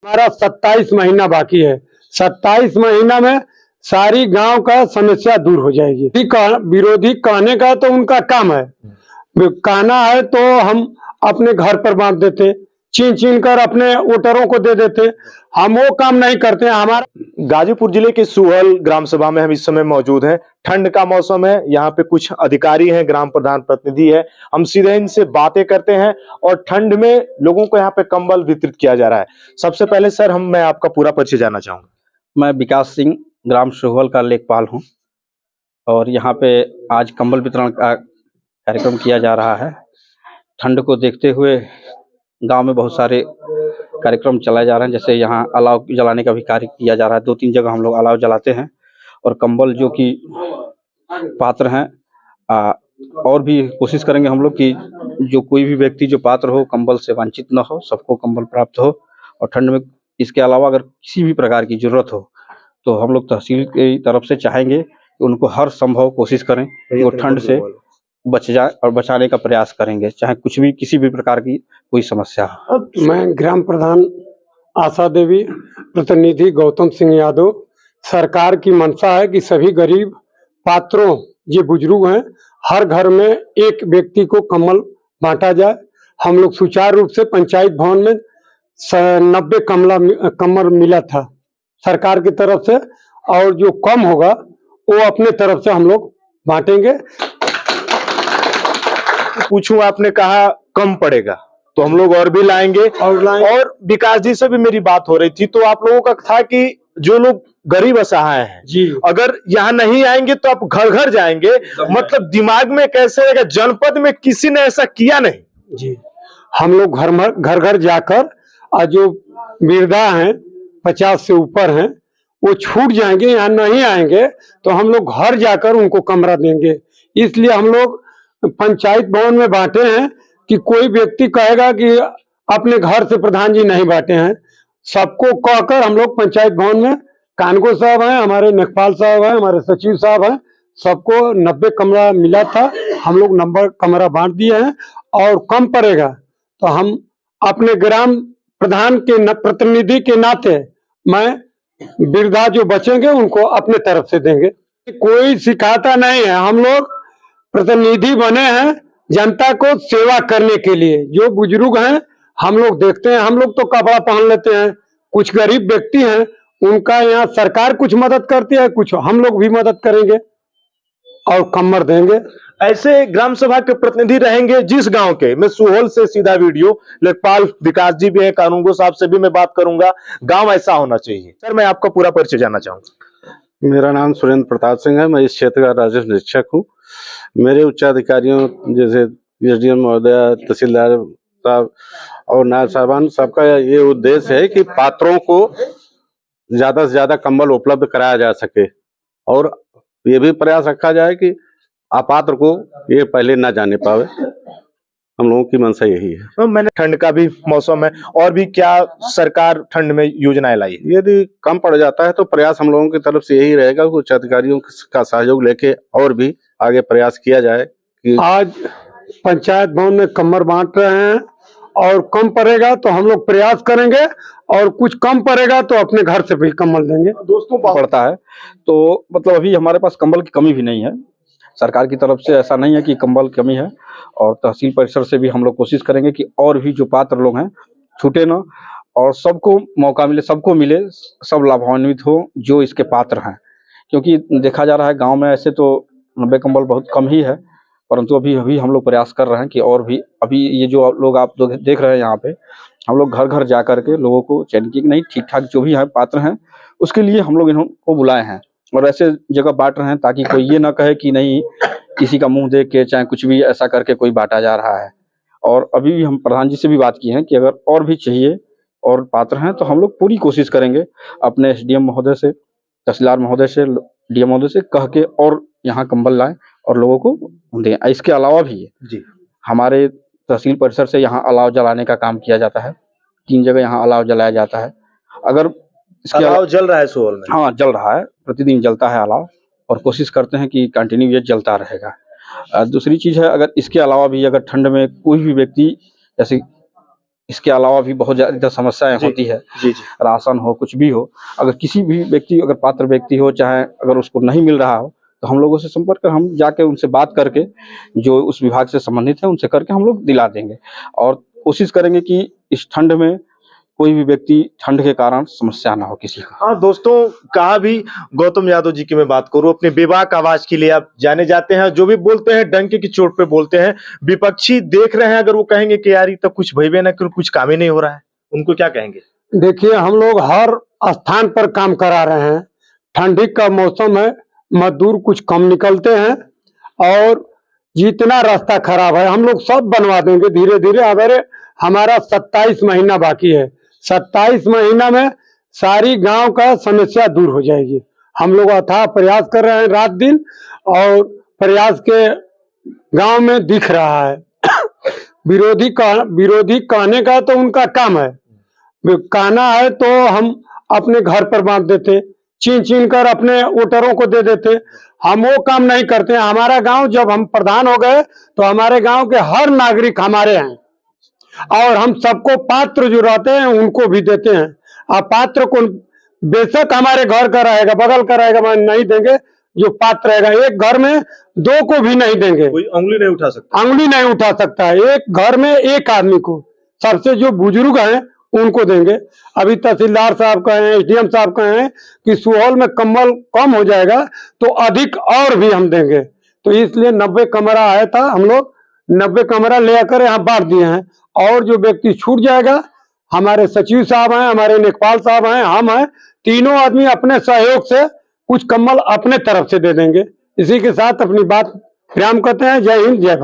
हमारा 27 महीना बाकी है। 27 महीना में सारी गांव का समस्या दूर हो जाएगी। विरोधी कहने का तो उनका काम है, कहना है तो हम अपने घर पर बांट देते, छीन छीन कर अपने वोटरों को दे देते। हम वो काम नहीं करते। हमारा गाजीपुर जिले के सुहल ग्राम सभा में हम इस समय मौजूद हैं। ठंड का मौसम है, यहाँ पे कुछ अधिकारी हैं, ग्राम प्रधान प्रतिनिधि है। हम सीधे इनसे बातें करते हैं और ठंड में लोगों को यहाँ पे कंबल वितरित किया जा रहा है। सबसे पहले सर मैं आपका पूरा परिचय जानना चाहूंगा। मैं विकास सिंह ग्राम सुहल का लेखपाल हूँ और यहाँ पे आज कंबल वितरण का कार्यक्रम किया जा रहा है। ठंड को देखते हुए गांव में बहुत सारे कार्यक्रम चलाए जा रहे हैं, जैसे यहाँ अलाव जलाने का भी कार्य किया जा रहा है। 2-3 जगह हम लोग अलाव जलाते हैं और कंबल जो कि पात्र हैं और भी कोशिश करेंगे हम लोग कि जो कोई भी व्यक्ति जो पात्र हो कंबल से वंचित न हो, सबको कंबल प्राप्त हो। और ठंड में इसके अलावा अगर किसी भी प्रकार की जरूरत हो तो हम लोग तहसील की तरफ से चाहेंगे कि उनको हर संभव कोशिश करें कि वो ठंड से बच जाए और बचाने का प्रयास करेंगे, चाहे कुछ भी किसी भी प्रकार की कोई समस्या हो। मैं ग्राम प्रधान आशा देवी, प्रतिनिधि गौतम सिंह यादव। सरकार की मंशा है कि सभी गरीब पात्रों, ये बुजुर्ग हैं, हर घर में एक व्यक्ति को कंबल बांटा जाए। हम लोग सुचारू रूप से पंचायत भवन में 90 कंबल मिला था सरकार की तरफ से, और जो कम होगा वो अपने तरफ से हम लोग बांटेंगे। पूछूं, आपने कहा कम पड़ेगा तो हम लोग और भी लाएंगे और विकास जी से भी मेरी बात हो रही थी, तो आप लोगों का था कि जो लोग गरीब असहाय हैं जी, अगर यहाँ नहीं आएंगे तो आप घर घर जाएंगे। मतलब दिमाग में कैसे रहेगा? जनपद में किसी ने ऐसा किया नहीं जी। हम लोग घर घर जाकर जो वृद्धा हैं 50 से ऊपर हैं वो छूट जाएंगे, यहाँ नहीं आएंगे तो हम लोग घर जाकर उनको कमरा देंगे। इसलिए हम लोग पंचायत भवन में बांटे हैं कि कोई व्यक्ति कहेगा कि अपने घर से प्रधान जी नहीं बांटे हैं, सबको कहकर हम लोग पंचायत भवन में, कानगो साहब हैं, हमारे लेखपाल साहब हैं, हमारे सचिव साहब हैं, सबको 90 कमरा मिला था। हम लोग 90 कमरा बांट दिए हैं और कम पड़ेगा तो हम अपने ग्राम प्रधान के प्रतिनिधि के नाते मैं वृद्धा जो बचेंगे उनको अपने तरफ से देंगे। कोई सिखाता नहीं है, हम लोग प्रतिनिधि बने हैं जनता को सेवा करने के लिए। जो बुजुर्ग हैं हम लोग देखते हैं, हम लोग तो कपड़ा पहन लेते हैं, कुछ गरीब व्यक्ति हैं उनका यहाँ सरकार कुछ मदद करती है, कुछ हम लोग भी मदद करेंगे और कमर देंगे। ऐसे ग्राम सभा के प्रतिनिधि रहेंगे जिस गांव के। मैं सुहल से सीधा वीडियो, लेखपाल विकास जी भी हैं, कानूनगो साहब से भी मैं बात करूंगा। गांव ऐसा होना चाहिए। सर मैं आपका पूरा परिचय जानना चाहूंगा। मेरा नाम सुरेंद्र प्रताप सिंह है, मैं इस क्षेत्र का राजस्व निरीक्षक हूँ। मेरे उच्चाधिकारियों जैसे एसडीएम महोदय, तहसीलदार साहब और नायब साहबान, सबका ये उद्देश्य है कि पात्रों को ज्यादा से ज्यादा कंबल उपलब्ध कराया जा सके और ये भी प्रयास रखा जाए कि अपात्र को ये पहले ना जाने पावे। हम लोगों की मंशा यही है। तो मैंने ठंड का भी मौसम है और भी क्या सरकार ठंड में योजनाएं लाई है? यदि कम पड़ जाता है तो प्रयास हम लोगों की तरफ से यही रहेगा कि उच्च अधिकारियों का सहयोग लेके और भी आगे प्रयास किया जाए कि आज पंचायत भवन में कमर बांट रहे हैं और कम पड़ेगा तो हम लोग प्रयास करेंगे और कुछ कम पड़ेगा तो अपने घर से भी कंबल देंगे। दोस्तों पड़ता है तो मतलब अभी हमारे पास कंबल की कमी भी नहीं है। सरकार की तरफ से ऐसा नहीं है कि कंबल कमी है और तहसील परिसर से भी हम लोग कोशिश करेंगे कि और भी जो पात्र लोग हैं छूटे ना और सबको मौका मिले, सबको मिले, सब लाभान्वित हो जो इसके पात्र हैं। क्योंकि देखा जा रहा है गांव में ऐसे तो 90 कंबल बहुत कम ही है, परंतु अभी हम लोग प्रयास कर रहे हैं कि और भी अभी ये जो लोग आप देख रहे हैं यहाँ पे, हम लोग घर घर जा करके लोगों को चयन की नहीं ठीक ठाक जो भी है पात्र हैं उसके लिए हम लोग इनको बुलाए हैं और ऐसे जगह बांट रहे हैं ताकि कोई ये ना कहे कि नहीं किसी का मुंह देख के चाहे कुछ भी ऐसा करके कोई बांटा जा रहा है। और अभी भी हम प्रधान जी से भी बात की है कि अगर और भी चाहिए और पात्र हैं तो हम लोग पूरी कोशिश करेंगे अपने एसडीएम महोदय से, तहसीलदार महोदय से, डीएम महोदय से कह के और यहाँ कंबल लाएं और लोगों को दें। इसके अलावा भी जी हमारे तहसील परिसर से यहाँ अलाव जलाने का काम किया जाता है। 3 जगह यहाँ अलाव जलाया जाता है। अगर इसके अलाव जल रहा है सुहल में? हाँ जल रहा है, प्रतिदिन जलता है अलाव और कोशिश करते हैं कि कंटिन्यू ये जलता रहेगा। दूसरी चीज़ है, अगर इसके अलावा भी अगर ठंड में कोई भी व्यक्ति जैसे इसके अलावा भी बहुत ज़्यादा समस्याएं जी। होती है। जी जी राशन हो, कुछ भी हो, अगर किसी भी व्यक्ति, अगर पात्र व्यक्ति हो, चाहे अगर उसको नहीं मिल रहा हो, तो हम लोगों से संपर्क कर, हम जाके उनसे बात करके, जो उस विभाग से संबंधित है उनसे करके हम लोग दिला देंगे। और कोशिश करेंगे कि इस ठंड में कोई भी व्यक्ति ठंड के कारण समस्या ना हो किसी को। हाँ दोस्तों, कहा भी गौतम यादव जी की मैं बात करूं, अपने बेबाक आवाज के लिए आप जाने जाते हैं, जो भी बोलते हैं डंके की चोट पे बोलते हैं। विपक्षी देख रहे हैं, अगर वो कहेंगे कि यार ये तब कुछ भइबे ना कर, कुछ काम ही नहीं हो रहा है, उनको क्या कहेंगे? देखिए, हम लोग हर स्थान पर काम करा रहे हैं। ठंडी का मौसम है, मजदूर कुछ कम निकलते हैं, और जितना रास्ता खराब है हम लोग सब बनवा देंगे धीरे धीरे। अगर हमारा 27 महीना बाकी है, 27 महीना में सारी गांव का समस्या दूर हो जाएगी। हम लोग अथाह प्रयास कर रहे हैं रात दिन, और प्रयास के गांव में दिख रहा है। विरोधी कहने का तो उनका काम है, कहना है तो हम अपने घर पर बांट देते, छीन छीन कर अपने वोटरों को दे देते। हम वो काम नहीं करते। हमारा गांव, जब हम प्रधान हो गए तो हमारे गांव के हर नागरिक हमारे हैं, और हम सबको पात्र जो रहते हैं उनको भी देते हैं। अब पात्र को बेशक हमारे घर का रहेगा, बगल का रहेगा, मैं नहीं देंगे। जो पात्र रहेगा, एक घर में 2 को भी नहीं देंगे, कोई उंगली नहीं उठा सकता। अंगुली नहीं उठा सकता है। एक घर में एक आदमी को, सबसे जो बुजुर्ग हैं उनको देंगे। अभी तहसीलदार साहब कहे, एसडीएम साहब कहे कि सुहौल में कंबल कम हो जाएगा तो अधिक और भी हम देंगे। तो इसलिए 90 कमरा आया था, हम लोग 90 कमरा लेकर यहाँ बांट दिए हैं। और जो व्यक्ति छूट जाएगा, हमारे सचिव साहब हैं, हमारे लेखपाल साहब हैं, हम हैं, तीनों आदमी अपने सहयोग से कुछ कंबल अपने तरफ से दे देंगे। इसी के साथ अपनी बात विराम करते हैं। जय हिंद, जय भारत।